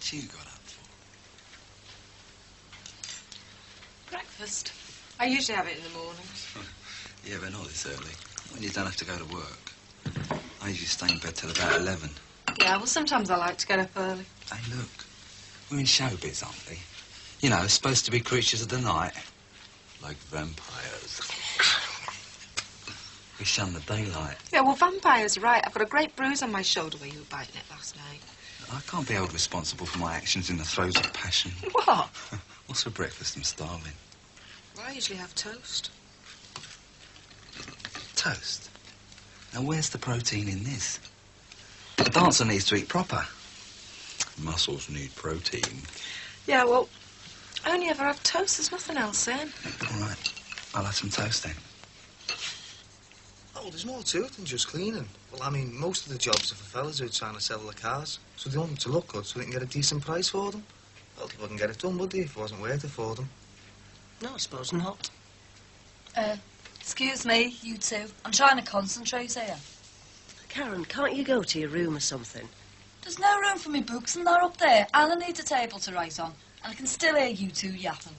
What you got up for? Breakfast. I usually have it in the mornings. Yeah, but not this early. When you don't have to go to work. I usually stay in bed till about 11. Yeah, well, sometimes I like to get up early. Hey, look. We're in showbiz, aren't we? You know, supposed to be creatures of the night. Like vampires. We shun the daylight. Yeah, well, vampires are right. I've got a great bruise on my shoulder where you were biting it last night. I can't be held responsible for my actions in the throes of passion. What? What's for breakfast? I'm starving. Well, I usually have toast. Toast? Now, where's the protein in this? A dancer needs to eat proper. Muscles need protein. Yeah, well, I only ever have toast. There's nothing else in. All right. I'll have some toast then. Oh, there's more to it than just cleaning. Well, I mean, most of the jobs are for fellas who are trying to sell their cars. So they want them to look good so they can get a decent price for them. Well, they wouldn't get it done, would they, if it wasn't worth it for them? No, I suppose not. Excuse me, you two. I'm trying to concentrate here. Karen, can't you go to your room or something? There's no room for me books and they're up there. And I need a table to write on. And I can still hear you two yapping.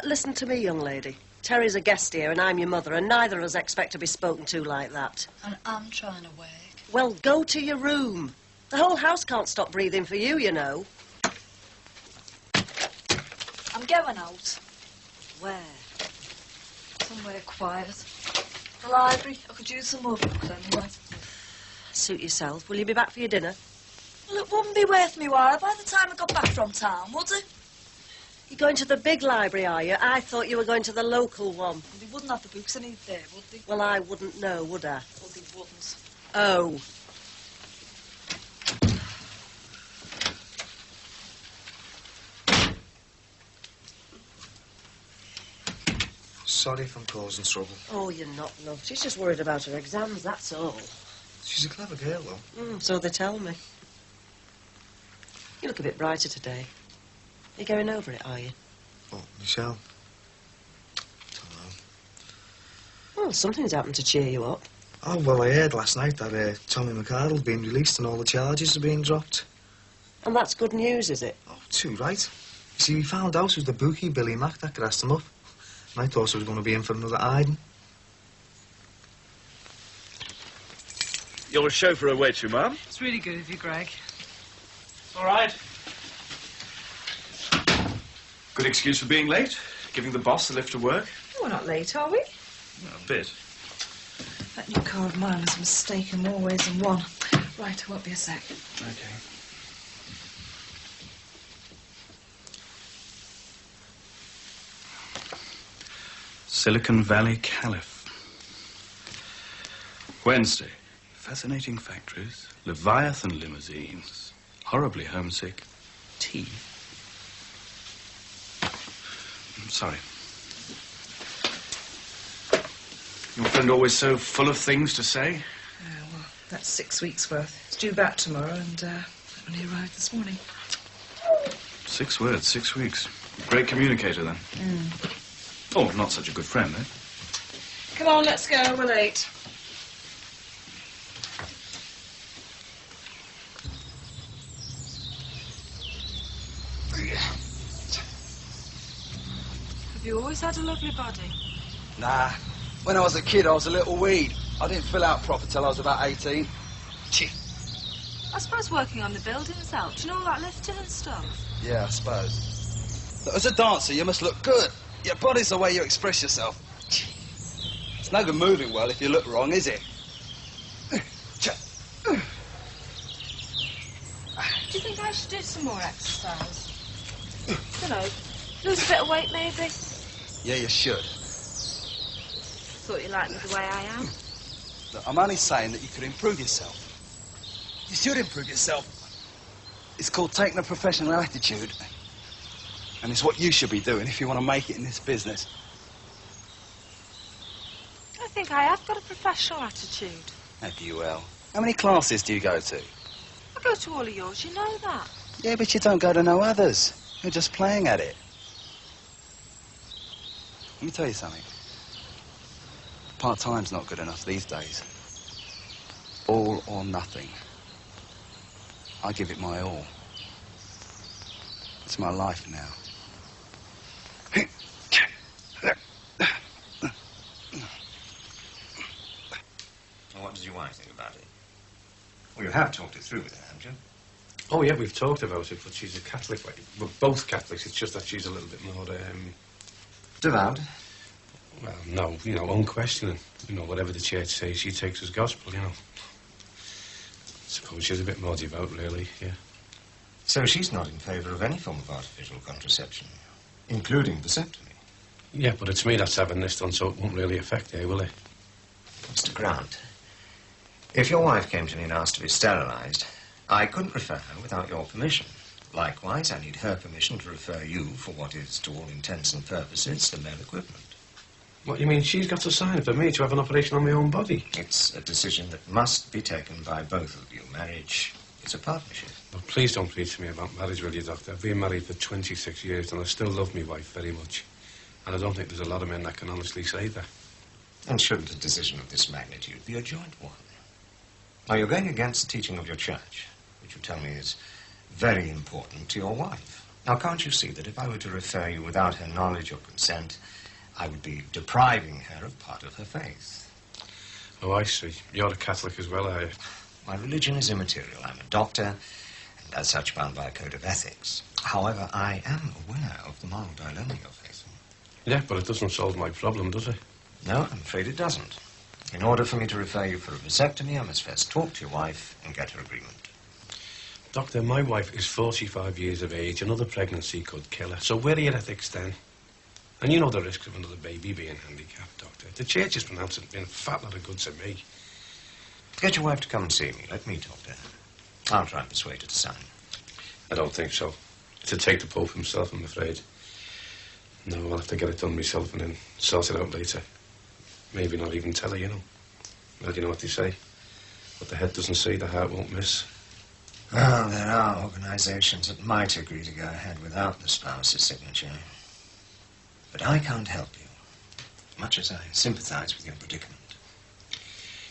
Listen to me, young lady. Terry's a guest here and I'm your mother and neither of us expect to be spoken to like that. And I'm trying to work. Well, go to your room. The whole house can't stop breathing for you, you know. I'm going out. Where? Somewhere quiet. The library. I could use some more books anyway. Suit yourself. Will you be back for your dinner? Well, it wouldn't be worth me while by the time I got back from town, would it? You're going to the big library, are you? I thought you were going to the local one. Well, they wouldn't have the books I need there, would they? Well, I wouldn't know, would I? Well, they wouldn't. Oh. Sorry if I'm causing trouble. Oh, you're not, love. She's just worried about her exams, that's all. She's a clever girl, though. So they tell me. You look a bit brighter today. You're going over it, are you? Oh, Michelle. Don't know. Well, something's happened to cheer you up. Oh, well, I heard last night that Tommy McArdle's been released and all the charges are being dropped. And that's good news, is it? Oh, too right. You see, we found out it was the bookie, Billy Mack, that grassed him up. And I thought I was going to be in for another hiding. You're a chauffeur away to, Mum? It's really good of you, Greg. All right. Good excuse for being late. Giving the boss the lift to work. Oh, we're not late, are we? No, a bit. That new car of mine was a mistake in more ways than one. Right, I won't be a sec. Okay. Silicon Valley Caliph. Wednesday. Fascinating factories, Leviathan limousines, horribly homesick, tea. I'm sorry. Your friend always so full of things to say? Yeah, well, that's 6 weeks' worth. It's due back tomorrow and only arrived this morning. 6 words, 6 weeks. Great communicator, then. Oh, not such a good friend, eh? Come on, let's go. We're late. Have you always had a lovely body? Nah. When I was a kid, I was a little weed. I didn't fill out proper till I was about 18. I suppose working on the buildings helped. You know, all that lifting and stuff. Yeah, I suppose. Look, as a dancer, you must look good. Your body's the way you express yourself. It's no good moving well if you look wrong, is it? Do you think I should do some more exercise? You know, lose a bit of weight, maybe? Yeah, you should. Thought you liked me the way I am. Look, I'm only saying that you could improve yourself. You should improve yourself. It's called taking a professional attitude. And it's what you should be doing if you want to make it in this business. I think I have got a professional attitude. Have you, well? How many classes do you go to? I go to all of yours, you know that. Yeah, but you don't go to no others. You're just playing at it. Let me tell you something. Part-time's not good enough these days. All or nothing. I give it my all. It's my life now. What does your wife think about it? Well, you have talked it through with her, haven't you? Oh, yeah, we've talked about it, but she's a Catholic. We're both Catholics. It's just that she's a little bit more, Devout? well, no, you know, unquestioning. You know, whatever the church says, she takes as gospel, you know. I suppose she's a bit more devout, really, yeah. So she's not in favour of any form of artificial contraception, including vasectomy? Yeah, but it's me that's having this done, so it won't really affect her, will it? Mr. Grant, if your wife came to me and asked to be sterilised, I couldn't refer her without your permission. Likewise, I need her permission to refer you for what is, to all intents and purposes, the male equivalent. What, you mean she's got to sign for me to have an operation on my own body? It's a decision that must be taken by both of you. Marriage is a partnership. Well, please don't preach to me about marriage, will you, Doctor? I've been married for 26 years and I still love my wife very much. And I don't think there's a lot of men that can honestly say that. And shouldn't a decision of this magnitude be a joint one? Now, you're going against the teaching of your church, which you tell me is very important to your wife. Now, can't you see that if I were to refer you without her knowledge or consent, I would be depriving her of part of her faith? Oh, I see. You're a Catholic as well, are you? My religion is immaterial. I'm a doctor, and as such bound by a code of ethics. However, I am aware of the moral dilemma you're facing. Yeah, but it doesn't solve my problem, does it? No, I'm afraid it doesn't. In order for me to refer you for a vasectomy, I must first talk to your wife and get her agreement. Doctor, my wife is 45 years of age. Another pregnancy could kill her. So where are your ethics then? And you know the risks of another baby being handicapped, Doctor. The church has pronounced it being a fat lot of good to me. Get your wife to come and see me. Let me talk to her. I'll try and persuade her to sign. I don't think so. It'll take the Pope himself, I'm afraid. No, I'll have to get it done myself and then sort it out later. Maybe not even tell her, you know. Well, you know what they say. What the head doesn't see, the heart won't miss. Well, there are organizations that might agree to go ahead without the spouse's signature. But I can't help you, much as I sympathize with your predicament.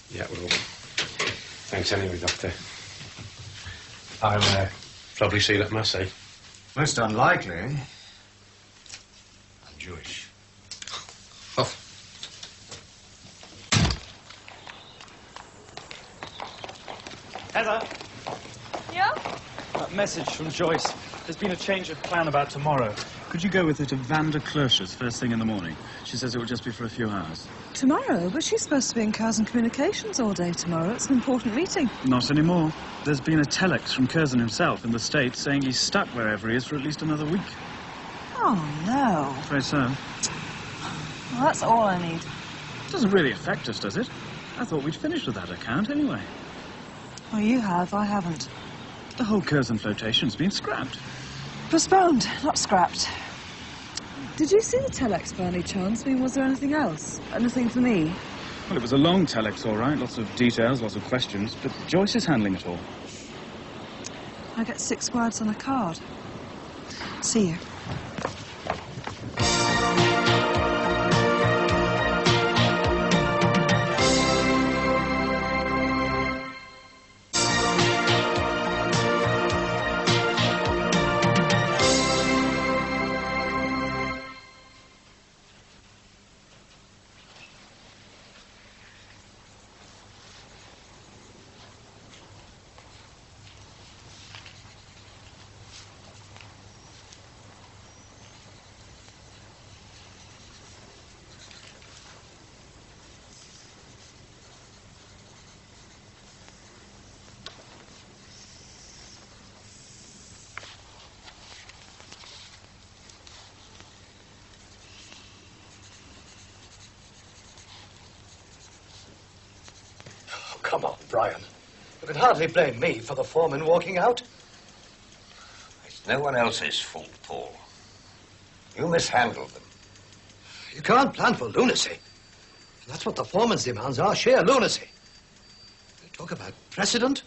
Yeah, well, thanks anyway, Doctor. I'll probably see you at Mass, eh? Most unlikely. I'm Jewish. Oh. Heather, Yeah? that message from Joyce. There's been a change of plan about tomorrow. Could you go with her to Van der Klooscher's first thing in the morning? She says it will just be for a few hours. Tomorrow? But she's supposed to be in Curzon Communications all day tomorrow. It's an important meeting. Not anymore. There's been a telex from Curzon himself in the States saying he's stuck wherever he is for at least another week. Oh, no. Afraid so. Well, that's all I need. Doesn't really affect us, does it? I thought we'd finished with that account anyway. Well, you have. I haven't. The whole Curzon flotation's been scrapped. Postponed, not scrapped. Did you see the telex by any chance? I mean, was there anything else? Anything for me? Well, it was a long telex, all right. Lots of details, lots of questions. But Joyce is handling it all. I get 6 words on a card. See you. Come on, Brian. You can hardly blame me for the foreman walking out. It's no one else's fault, Paul. You mishandled them. You can't plan for lunacy. And that's what the foreman's demands are, sheer lunacy. You talk about precedent.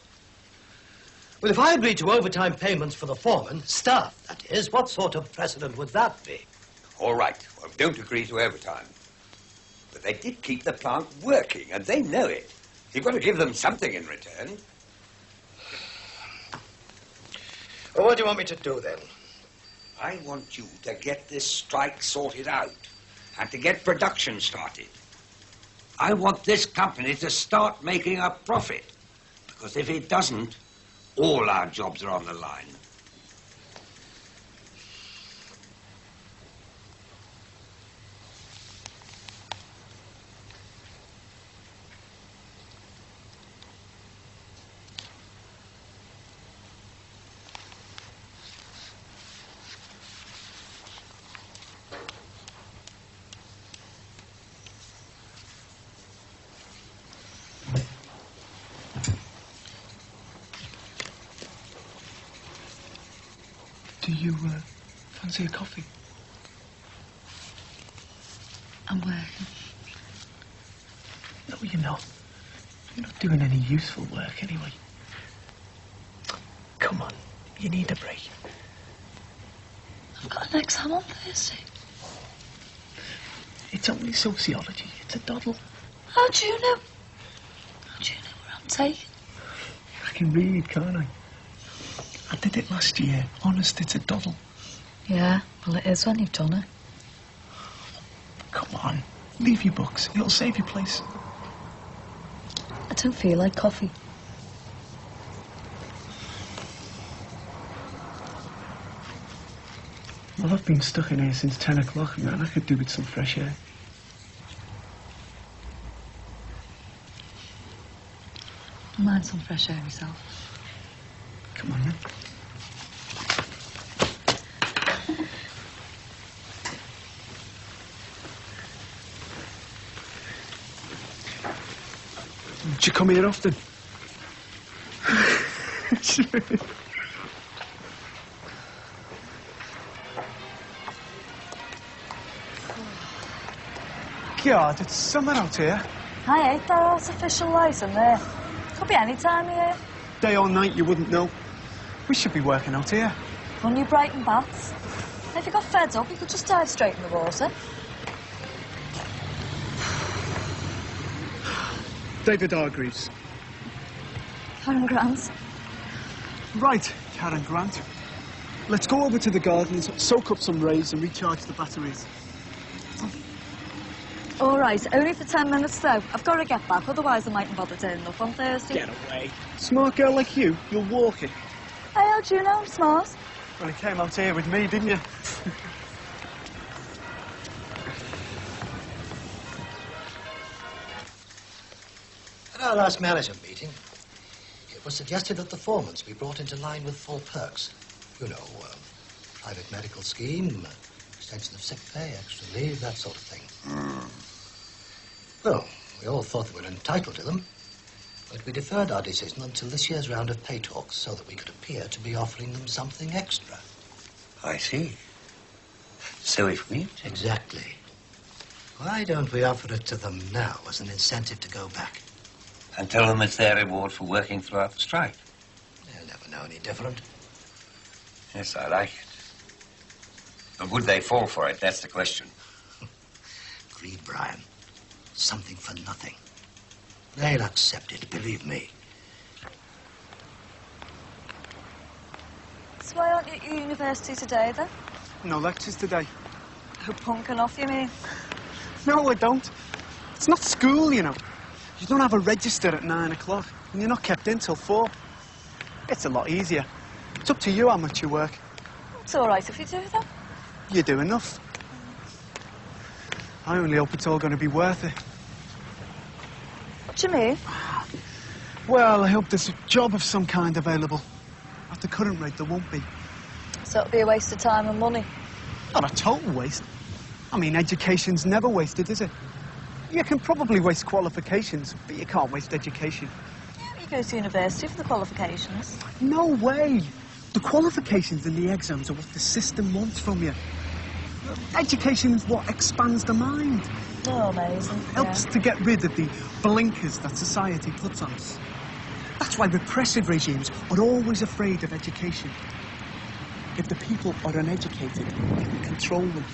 Well, if I agreed to overtime payments for the foreman, staff, that is, what sort of precedent would that be? All right. Well, don't agree to overtime. But they did keep the plant working, and they know it. You've got to give them something in return. Well, what do you want me to do, then? I want you to get this strike sorted out and to get production started. I want this company to start making a profit, because if it doesn't, all our jobs are on the line. Do you fancy a coffee? I'm working. No, you're not. You're not doing any useful work anyway. Come on, you need a break. I've got an exam on Thursday. It's only sociology. It's a doddle. How do you know? How do you know where I'm taking? I can read, can't I? I did it last year. Honest, it's a doddle. Yeah, well, it is when you've done it. Come on, leave your books. It'll save your place. I don't feel like coffee. Well, I've been stuck in here since 10 o'clock, man. I could do with some fresh air. Mind some fresh air yourself. Come on, then. Do you come here often? God, it's summer out here. I hate that artificial light in there. Could be any time of year. Day or night, you wouldn't know. We should be working out here. Run your Brighton baths. If you got fed up, you could just dive straight in the water. David Hargreaves. Karen Grant. Right, Karen Grant. Let's go over to the gardens, soak up some rays and recharge the batteries. All right, only for 10 minutes though. I've got to get back, otherwise I mightn't bother turning up on Thursday. Get away. Smart girl like you, you'll walk it. Hey, how do you know I'm smart? Well, you came out here with me, didn't you? At our last management meeting, it was suggested that the foremans be brought into line with full perks. You know, private medical scheme, extension of sick pay, extra leave, that sort of thing. Well, we all thought that we were entitled to them, but we deferred our decision until this year's round of pay talks so that we could appear to be offering them something extra. I see. So if we... Exactly. Why don't we offer it to them now as an incentive to go back? And tell them it's their reward for working throughout the strike. They'll never know any different. Yes, I like it. But would they fall for it? That's the question. Greed, Brian. Something for nothing. They'll accept it, believe me. So why aren't you at university today, then? No lectures today. Oh, punking off, you mean? No, I don't. It's not school, you know. You don't have a register at 9 o'clock, and you're not kept in till 4. It's a lot easier. It's up to you how much you work. It's all right if you do that. You do enough. I only hope it's all going to be worth it. What do you mean? Well, I hope there's a job of some kind available. At the current rate, there won't be. So it'll be a waste of time and money. Not a total waste. I mean, education's never wasted, is it? You can probably waste qualifications, but you can't waste education. Yeah, you go to university for the qualifications. No way. The qualifications and the exams are what the system wants from you. Education is what expands the mind. Oh, amazing. Helps to get rid of the blinkers that society puts on us. That's why repressive regimes are always afraid of education. If the people are uneducated, you can control them.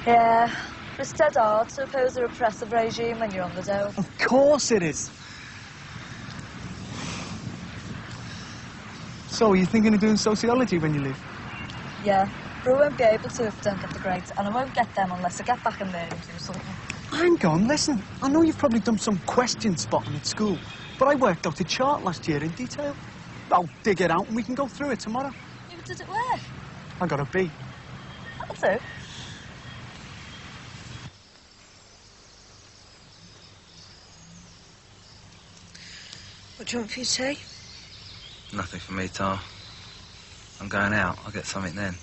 Yeah, but it's dead hard to oppose a repressive regime when you're on the dole. Of course it is. So, are you thinking of doing sociology when you leave? Yeah, Bro won't be able to if I don't get the grades, and I won't get them unless I get back in there and do something. Hang on, listen. I know you've probably done some question spotting at school, but I worked out a chart last year in detail. I'll dig it out and we can go through it tomorrow. Yeah, but did it work? I got a B. That'll do. What do you want for your tea? Nothing for me, Tar. I'm going out. I'll get something then.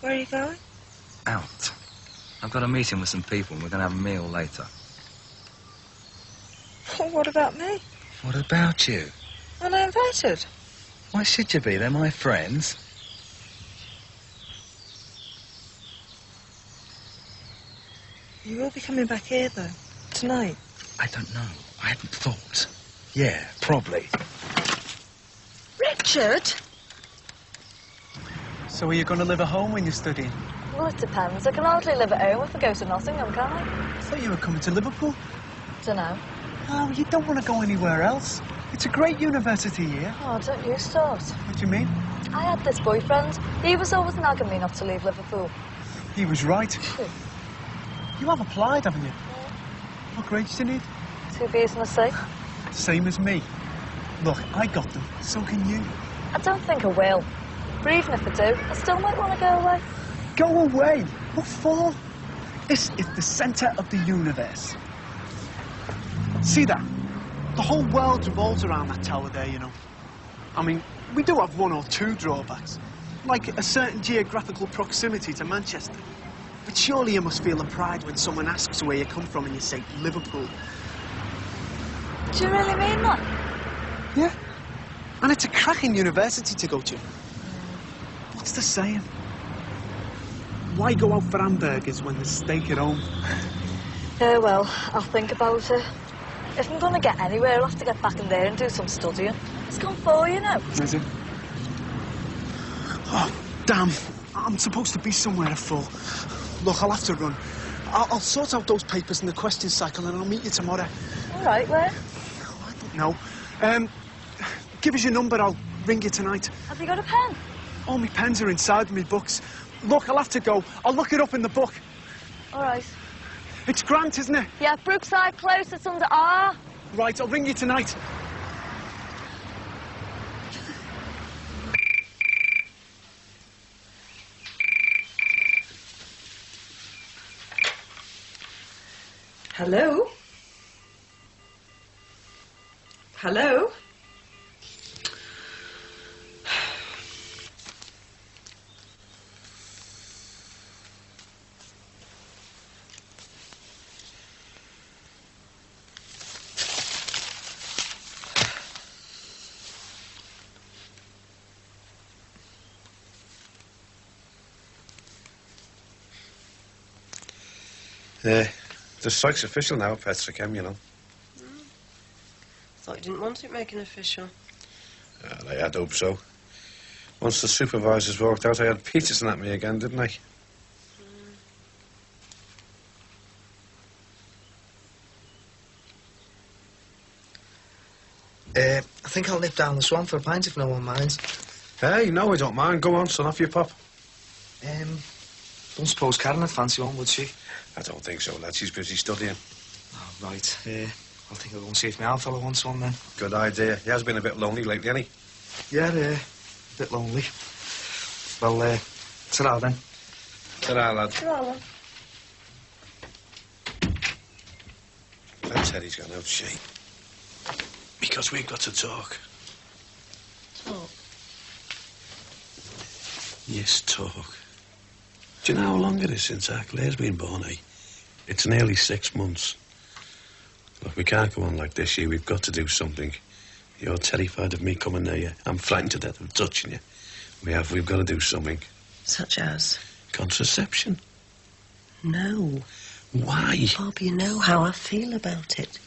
Where are you going? Out. I've got a meeting with some people and we're going to have a meal later. Well, what about me? What about you? Aren't I invited? Why should you be? They're my friends. You will be coming back here, though, tonight. I don't know. I haven't thought. Yeah, probably. Richard? So are you going to live at home when you're studying? Well, it depends. I can hardly live at home if I go to Nottingham, can I? I thought you were coming to Liverpool. Dunno. Oh, you don't want to go anywhere else. It's a great university here. Oh, don't you start. What do you mean? I had this boyfriend. He was always nagging me not to leave Liverpool. He was right. You have applied, haven't you? What grades do you need? 2 B's and a C. Same as me. Look, I got them. So can you. I don't think I will. But even if I do, I still might want to go away. Go away? What for? This is the centre of the universe. See that? The whole world revolves around that tower there, you know. I mean, we do have 1 or 2 drawbacks, like a certain geographical proximity to Manchester. But surely you must feel a pride when someone asks where you come from and you say Liverpool. Do you really mean that? Yeah. And it's a cracking university to go to. What's the saying? Why go out for hamburgers when there's steak at home? Yeah, well, I'll think about it. If I'm going to get anywhere, I'll have to get back in there and do some studying. It's gone 4, you know. Is it? Oh, damn. I'm supposed to be somewhere at 4. Look, I'll have to run. I'll sort out those papers in the question cycle and I'll meet you tomorrow. All right, where? Oh, I don't know. Give us your number, I'll ring you tonight. Have you got a pen? All my pens are inside my books. Look, I'll have to go. I'll look it up in the book. All right. It's Grant, isn't it? Yeah, Brookside close, it's under R. Right, I'll ring you tonight. Hello? Hello? The strike's official now at Petrochem, you know. Thought you didn't want it making official. I had hoped so. Once the supervisors walked out, I had Peterson at me again, didn't I? I think I'll nip down the swamp for a pint if no one minds. Hey, no, I don't mind. Go on, son, off you pop. Don't suppose Karen would fancy one, would she? I don't think so, lad. She's busy studying. Oh, right. I think I'll go and see if my old fellow wants one then. Good idea. He has been a bit lonely lately, hasn't he? Yeah, a bit lonely. Well, ta-ra then. Ta-ra, lad. Ta-ra, That Teddy's gone out shape. Because we've got to talk. Talk? Yes, talk. Do you know how long it is since our Claire's been born, eh? It's nearly 6 months. Look, we can't go on like this, Hugh. We've got to do something. You're terrified of me coming near you. I'm frightened to death of touching you. We've got to do something. Such as? Contraception. No. Why? Bob, you know how I feel about it.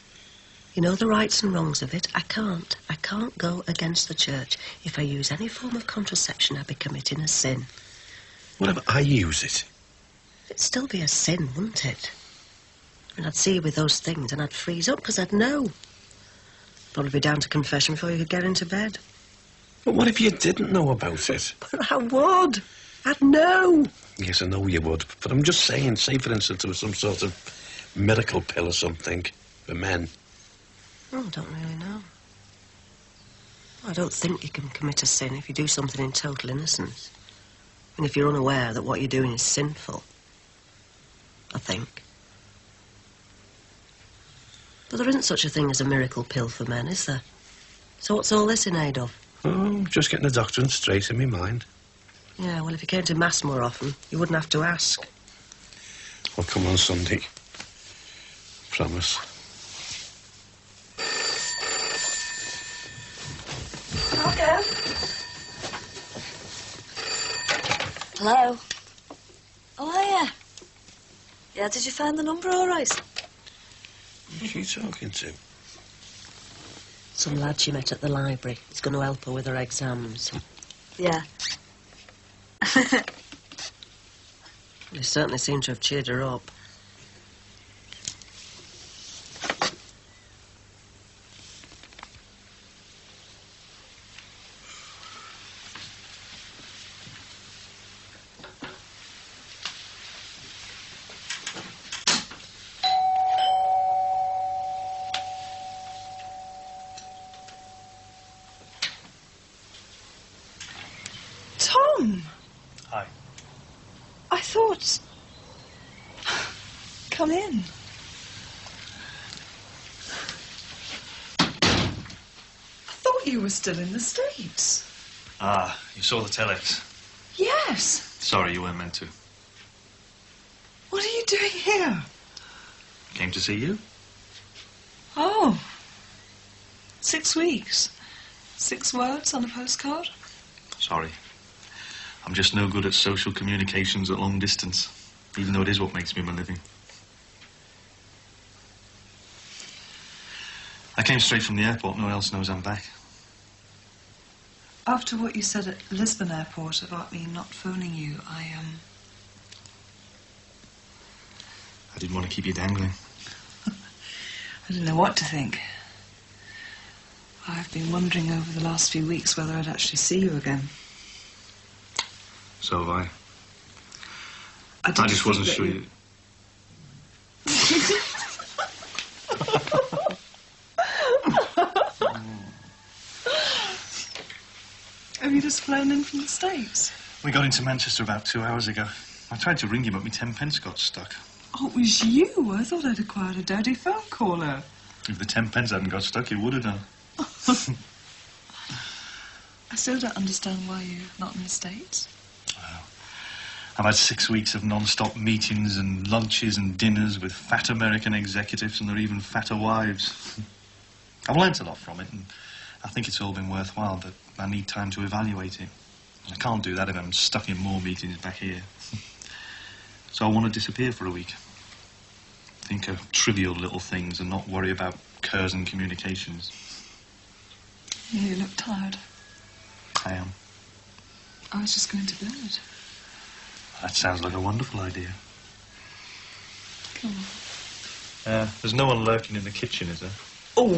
You know the rights and wrongs of it. I can't go against the church. If I use any form of contraception, I'd be committing a sin. What if I use it? It'd still be a sin, wouldn't it? And I'd see you with those things and I'd freeze up because I'd know. Probably be down to confession before you could get into bed. But what if you didn't know about it? But I would. I'd know. Yes, I know you would. But I'm just saying, say, for instance, there was some sort of miracle pill or something for men. Oh, I don't really know. I don't think you can commit a sin if you do something in total innocence. And if you're unaware that what you're doing is sinful. I think. But there isn't such a thing as a miracle pill for men, is there? So what's all this in aid of? Oh, just getting the doctrine straight in my mind. Yeah, well, if you came to Mass more often, you wouldn't have to ask. I'll come on Sunday. Promise. Okay. Hello. Oh, hiya. Yeah, did you find the number all right? Who's she talking to? Some lad she met at the library. He's going to help her with her exams. Yeah. They certainly seem to have cheered her up. Tom! Hi. I thought... Come in. I thought you were still in the States. Ah, you saw the telex. Yes. Sorry, you weren't meant to. What are you doing here? Came to see you. Oh. 6 weeks. 6 words on a postcard? Sorry. I'm just no good at social communications at long distance, even though it is what makes me my living. I came straight from the airport. No one else knows I'm back. After what you said at Lisbon Airport about me not phoning you, I didn't want to keep you dangling. I didn't know what to think. I've been wondering over the last few weeks whether I'd actually see you again. So have I. I just wasn't sure you... Have you just flown in from the States? We got into Manchester about 2 hours ago. I tried to ring you, but my 10 pence got stuck. Oh, it was you? I thought I'd acquired a dirty phone caller. If the 10 pence hadn't got stuck, it would have done. I still don't understand why you're not in the States. I've had 6 weeks of non-stop meetings and lunches and dinners with fat American executives and their even fatter wives. I've learnt a lot from it, and I think it's all been worthwhile, but I need time to evaluate it. I can't do that if I'm stuck in more meetings back here. So I want to disappear for a week. Think of trivial little things and not worry about curs and communications. You look tired. I am. I was just going to bed. That sounds like a wonderful idea. Come on. There's no one lurking in the kitchen, is there? Oh.